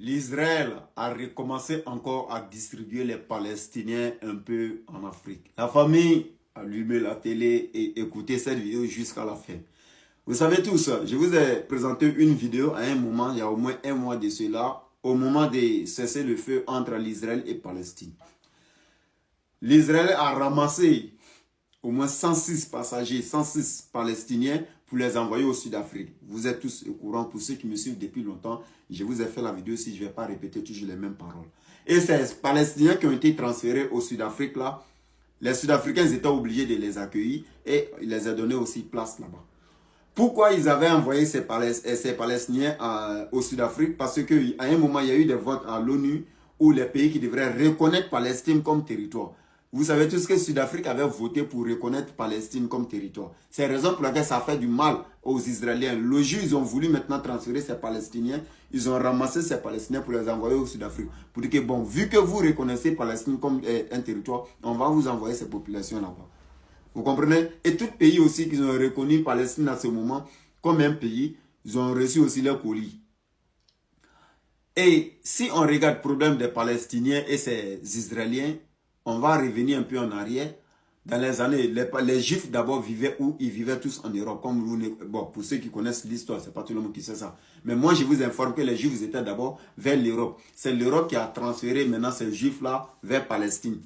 L'Israël a recommencé encore à distribuer les Palestiniens un peu en Afrique. La famille a allumé la télé et écouté cette vidéo jusqu'à la fin. Vous savez tous, je vous ai présenté une vidéo à un moment, il y a au moins un mois de cela, au moment de cesser le feu entre l'Israël et Palestine. L'Israël a ramassé au moins 106 passagers, 106 Palestiniens pour les envoyer au Sud-Afrique. Vous êtes tous au courant, pour ceux qui me suivent depuis longtemps, je vous ai fait la vidéo si je ne vais pas répéter toujours les mêmes paroles. Et ces Palestiniens qui ont été transférés au Sud-Afrique là, les Sud-Africains étaient obligés de les accueillir et ils les ont donné aussi place là-bas. Pourquoi ils avaient envoyé ces Palestiniens au Sud-Afrique? Parce qu'à un moment, il y a eu des votes à l'ONU où les pays qui devraient reconnaître Palestine comme territoire. Vous savez tous que Sud-Afrique avait voté pour reconnaître Palestine comme territoire. C'est la raison pour laquelle ça fait du mal aux Israéliens. Le jour, ils ont voulu maintenant transférer ces Palestiniens. Ils ont ramassé ces Palestiniens pour les envoyer au Sud-Afrique. Pour dire que bon, vu que vous reconnaissez Palestine comme un territoire, on va vous envoyer ces populations là-bas. Vous comprenez? Et tout pays aussi qui ont reconnu Palestine à ce moment comme un pays, ils ont reçu aussi leur colis. Et si on regarde le problème des Palestiniens et ces Israéliens, on va revenir un peu en arrière. Dans les années, les Juifs d'abord vivaient où? Ils vivaient tous en Europe. Comme vous, bon, pour ceux qui connaissent l'histoire, c'est pas tout le monde qui sait ça. Mais moi, je vous informe que les Juifs étaient d'abord vers l'Europe. C'est l'Europe qui a transféré maintenant ces Juifs-là vers Palestine.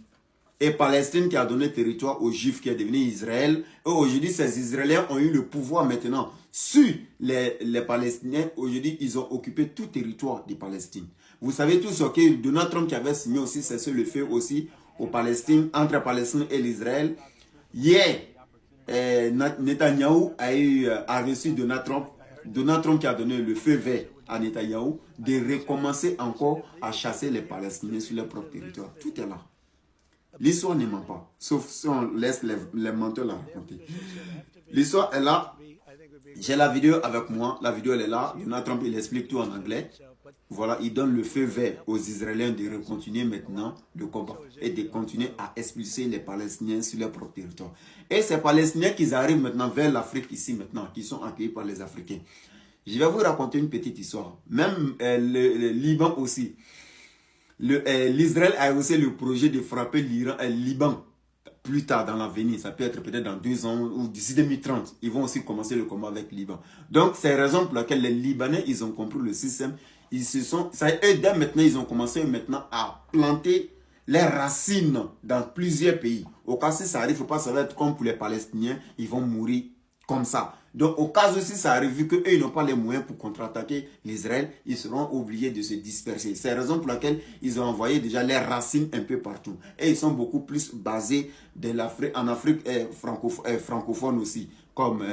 Et Palestine qui a donné territoire aux Juifs qui est devenu Israël. Et aujourd'hui, ces Israéliens ont eu le pouvoir maintenant sur les Palestiniens. Aujourd'hui, ils ont occupé tout territoire de Palestine. Vous savez tous que Donald Trump qui avait signé aussi, c'est le fait aussi aux Palestine, entre Palestine et l'Israël. Hier, Netanyahou a reçu Donald Trump. Donald Trump qui a donné le feu vert à Netanyahou de recommencer encore à chasser les Palestiniens sur leur propre territoire. Tout est là. L'histoire ne ment pas, sauf si on laisse les menteurs la raconter. L'histoire est là. J'ai la vidéo avec moi. La vidéo elle est là. Donald Trump il explique tout en anglais. Voilà, il donne le feu vert aux Israéliens de continuer maintenant le combat et de continuer à expulser les Palestiniens sur leur propre territoire. Et ces Palestiniens qui arrivent maintenant vers l'Afrique ici maintenant, qui sont accueillis par les Africains. Je vais vous raconter une petite histoire. Même le Liban aussi. L'Israël a aussi le projet de frapper Liban plus tard dans l'avenir. Ça peut être peut-être dans 2 ans ou d'ici 2030. Ils vont aussi commencer le combat avec Liban. Donc, c'est la raison pour laquelle les Libanais, ils ont compris le système. Dès maintenant, ils ont commencé maintenant à planter les racines dans plusieurs pays. Au cas si ça arrive, il ne faut pas, ça va être comme pour les Palestiniens, ils vont mourir comme ça. Donc, au cas où si ça arrive, vu qu'eux, ils n'ont pas les moyens pour contre-attaquer l'Israël, ils seront obligés de se disperser. C'est la raison pour laquelle ils ont envoyé déjà les racines un peu partout. Et ils sont beaucoup plus basés en Afrique francophone aussi, comme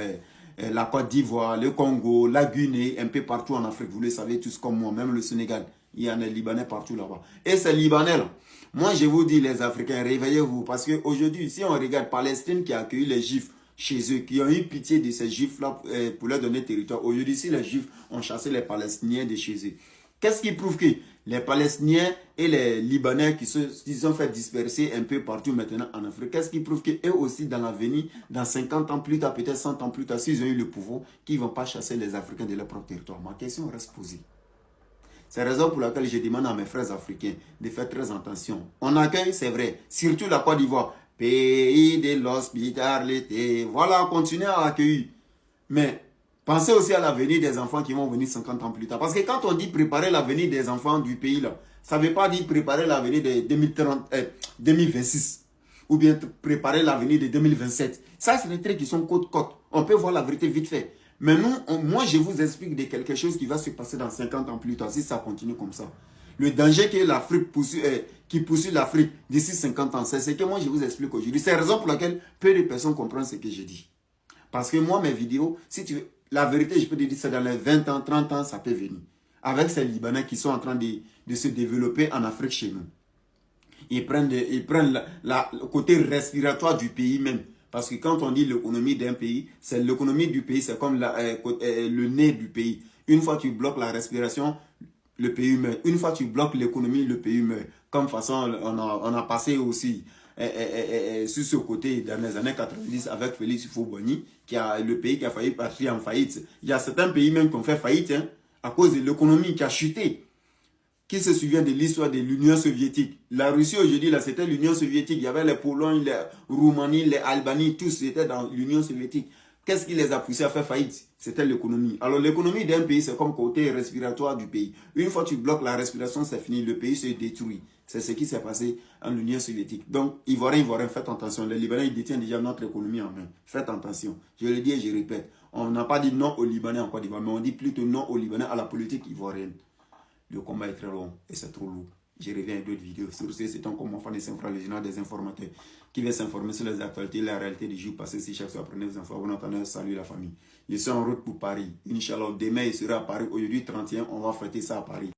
la Côte d'Ivoire, le Congo, la Guinée, un peu partout en Afrique. Vous le savez tous comme moi, même le Sénégal. Il y en a des Libanais partout là-bas. Et ces Libanais-là, moi je vous dis les Africains, réveillez-vous. Parce qu'aujourd'hui, si on regarde Palestine qui a accueilli les Juifs, chez eux, qui ont eu pitié de ces Juifs-là pour leur donner territoire. Aujourd'hui, si les Juifs ont chassé les Palestiniens de chez eux, qu'est-ce qui prouve que les Palestiniens et les Libanais qui sont fait disperser un peu partout maintenant en Afrique, qu'est-ce qui prouve qu'eux aussi, dans l'avenir, dans 50 ans plus tard, peut-être 100 ans plus tard, s'ils ont eu le pouvoir, qu'ils ne vont pas chasser les Africains de leur propre territoire? Ma question reste posée. C'est la raison pour laquelle je demande à mes frères africains de faire très attention. On accueille, c'est vrai, surtout la Côte d'Ivoire. Pays de l'hospitalité. Voilà, continuez à accueillir. Mais pensez aussi à l'avenir des enfants qui vont venir 50 ans plus tard. Parce que quand on dit préparer l'avenir des enfants du pays, là, ça ne veut pas dire préparer l'avenir de 2026. Ou bien préparer l'avenir de 2027. Ça, c'est des trucs qui sont côte-côte. On peut voir la vérité vite fait. Mais nous, moi, je vous explique de quelque chose qui va se passer dans 50 ans plus tard, si ça continue comme ça. Le danger que l'Afrique qui poursuit l'Afrique d'ici 50 ans, c'est ce que moi je vous explique aujourd'hui. C'est la raison pour laquelle peu de personnes comprennent ce que je dis. Parce que moi, mes vidéos, si tu veux, la vérité, je peux te dire, c'est dans les 20 ans, 30 ans, ça peut venir. Avec ces Libanais qui sont en train de se développer en Afrique chez nous. Ils prennent le côté respiratoire du pays même. Parce que quand on dit l'économie d'un pays, c'est l'économie du pays, c'est comme le nez du pays. Une fois que tu bloques la respiration, le pays meurt. Une fois que tu bloques l'économie, le pays meurt. Comme façon, on a passé aussi sur ce côté dans les années 90 avec Félix Houphouët-Boigny, le pays qui a failli partir en faillite. Il y a certains pays même qui ont fait faillite à cause de l'économie qui a chuté. Qui se souvient de l'histoire de l'Union soviétique? La Russie aujourd'hui, là, c'était l'Union soviétique. Il y avait les Pologne, les Roumanie, les Albanie, tous étaient dans l'Union soviétique. Qu'est-ce qui les a poussés à faire faillite? C'était l'économie. Alors l'économie d'un pays, c'est comme côté respiratoire du pays. Une fois que tu bloques la respiration, c'est fini. Le pays se détruit. C'est ce qui s'est passé en Union soviétique. Donc, Ivoiriens, faites attention. Les Libanais, ils détiennent déjà notre économie en main. Faites attention. Je le dis et je répète. On n'a pas dit non aux Libanais en Côte d'Ivoire, mais on dit plutôt non aux Libanais à la politique ivoirienne. Le combat est très long et c'est trop lourd. Je reviens à d'autres vidéos. Sur ce, c'est un comment faire des infras, le journal des informateurs qui va s'informer sur les actualités et la réalité du jour passé. Si chaque fois prenez vos infos, vous entendez, salut la famille. Je suis en route pour Paris. Inch'Allah, demain, il sera à Paris. Aujourd'hui, 31, on va fêter ça à Paris.